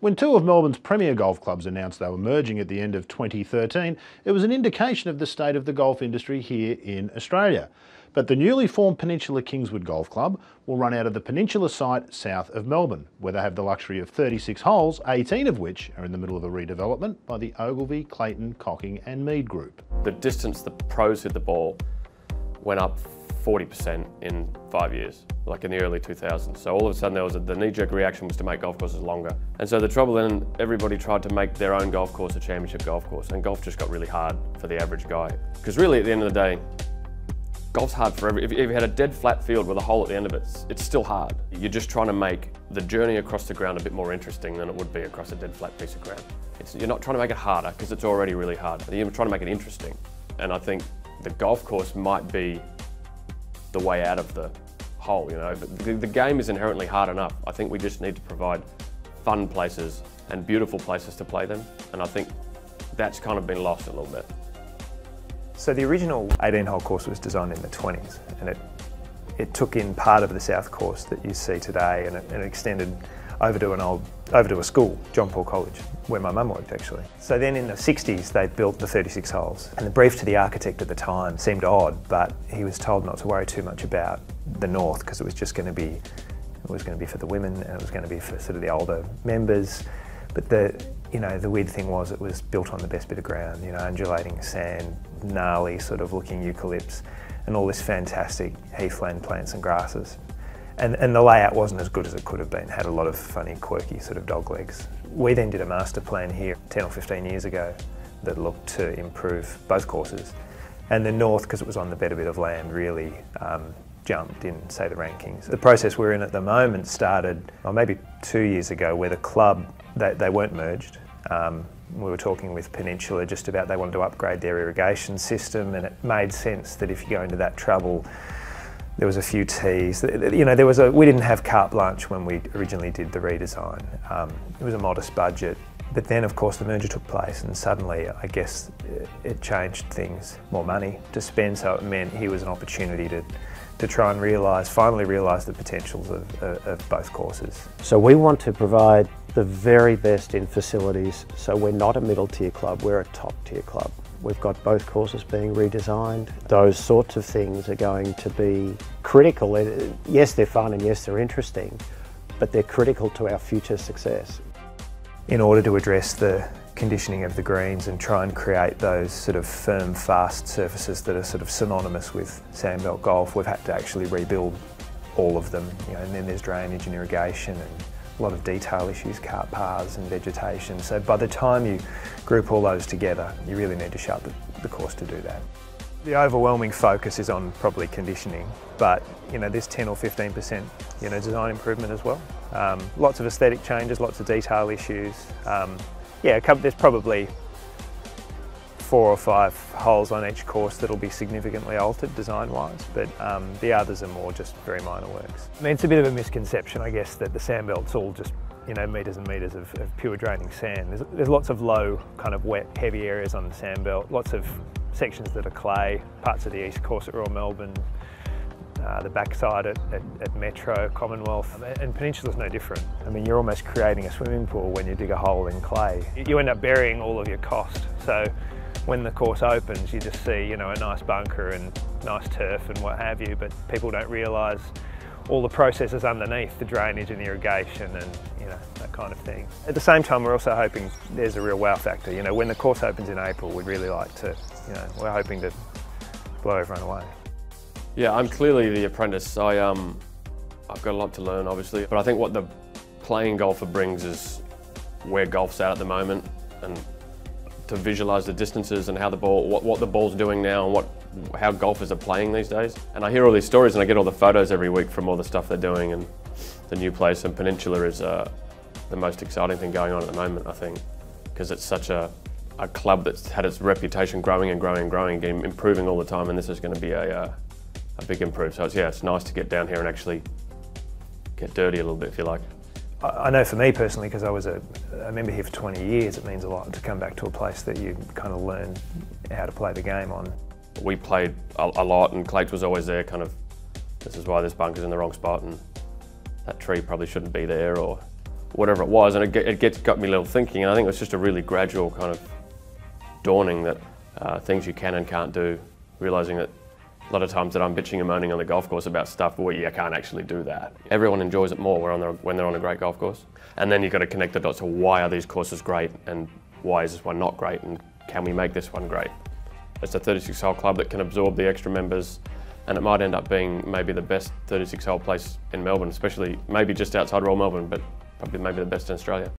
When two of Melbourne's premier golf clubs announced they were merging at the end of 2013, it was an indication of the state of the golf industry here in Australia. But the newly formed Peninsula Kingswood Golf Club will run out of the Peninsula site south of Melbourne, where they have the luxury of 36 holes, 18 of which are in the middle of a redevelopment by the Ogilvy, Clayton, Cocking and Mead group. The distance the pros hit the ball went up 40% in 5 years, like in the early 2000s. So all of a sudden the knee-jerk reaction was to make golf courses longer. And so the trouble then, everybody tried to make their own golf course a championship golf course, and golf just got really hard for the average guy. Because really, at the end of the day, golf's hard for if you had a dead flat field with a hole at the end of it, it's still hard. You're just trying to make the journey across the ground a bit more interesting than it would be across a dead flat piece of ground. You're not trying to make it harder, because it's already really hard. You're trying to make it interesting. And I think the golf course might be the way out of the hole, you know. But the game is inherently hard enough. I think we just need to provide fun places and beautiful places to play them. And I think that's kind of been lost a little bit. So the original 18-hole course was designed in the 20s, and it took in part of the south course that you see today, and it extended over to a school, John Paul College, where my mum worked actually. So then in the 60s they built the 36 holes, and the brief to the architect at the time seemed odd, but he was told not to worry too much about the north, because it was going to be for the women, and it was going to be for sort of the older members. But the weird thing was it was built on the best bit of ground, you know, undulating sand, gnarly sort of looking eucalypts, and all this fantastic heathland plants and grasses. And the layout wasn't as good as it could have been, had a lot of funny, quirky sort of dog legs. We then did a master plan here 10 or 15 years ago that looked to improve both courses. And the north, because it was on the better bit of land, really jumped in, say, the rankings. The process we're in at the moment started, maybe 2 years ago, where the club, they weren't merged. We were talking with Peninsula just about they wanted to upgrade their irrigation system, and it made sense that if you go into that trouble, there was a few tees. You know, we didn't have carte blanche when we originally did the redesign. It was a modest budget, but then of course the merger took place, and suddenly I guess it changed things. More money to spend, so it meant here was an opportunity to try and finally realise the potentials of both courses. So we want to provide the very best in facilities, so we're not a middle tier club, we're a top tier club. We've got both courses being redesigned. Those sorts of things are going to be critical. Yes, they're fun and yes, they're interesting, but they're critical to our future success. In order to address the conditioning of the greens and try and create those sort of firm, fast surfaces that are sort of synonymous with sandbelt golf, we've had to actually rebuild all of them. You know, and then there's drainage and irrigation and a lot of detail issues, cart paths and vegetation. So by the time you group all those together, you really need to shape the course to do that. The overwhelming focus is on probably conditioning, but you know, there's 10 or 15% design improvement as well. Lots of aesthetic changes, lots of detail issues. There's probably 4 or 5 holes on each course that'll be significantly altered design-wise, but the others are more just very minor works. I mean, it's a bit of a misconception, I guess, that the sandbelt's all just metres and metres of pure draining sand. There's lots of low, kind of wet, heavy areas on the sandbelt, lots of sections that are clay, parts of the east course at Royal Melbourne, the backside at Metro, Commonwealth, and Peninsula's no different. I mean, you're almost creating a swimming pool when you dig a hole in clay. You end up burying all of your cost, so when the course opens, you just see, a nice bunker and nice turf and what have you, but people don't realise all the processes underneath, the drainage and irrigation and, that kind of thing. At the same time, we're also hoping there's a real wow factor. When the course opens in April, we'd really like to, we're hoping to blow everyone away. Yeah, I'm clearly the apprentice. I've got a lot to learn, obviously, but I think what the playing golfer brings is where golf's at the moment, and to visualise the distances and how the ball, what the ball's doing now, and how golfers are playing these days. And I hear all these stories, and I get all the photos every week from all the stuff they're doing, and the new place in Peninsula is the most exciting thing going on at the moment, I think, because it's such a club that's had its reputation growing and growing and growing, improving all the time, and this is going to be a big improve. So it's nice to get down here and actually get dirty a little bit, if you like. I know for me personally, because I was a member here for 20 years, it means a lot to come back to a place that you kind of learn how to play the game on. We played a lot, and Clayton was always there, kind of, this is why this bunker's in the wrong spot, and that tree probably shouldn't be there, or whatever it was, and it got me a little thinking, and I think it was just a really gradual kind of dawning that things you can and can't do, realising that a lot of times that I'm bitching and moaning on the golf course about stuff, but well, you can't actually do that. Everyone enjoys it more when they're on a great golf course. And then you've got to connect the dots to why are these courses great and why is this one not great and can we make this one great? It's a 36-hole club that can absorb the extra members, and it might end up being maybe the best 36-hole place in Melbourne, especially maybe just outside Royal Melbourne, but probably maybe the best in Australia.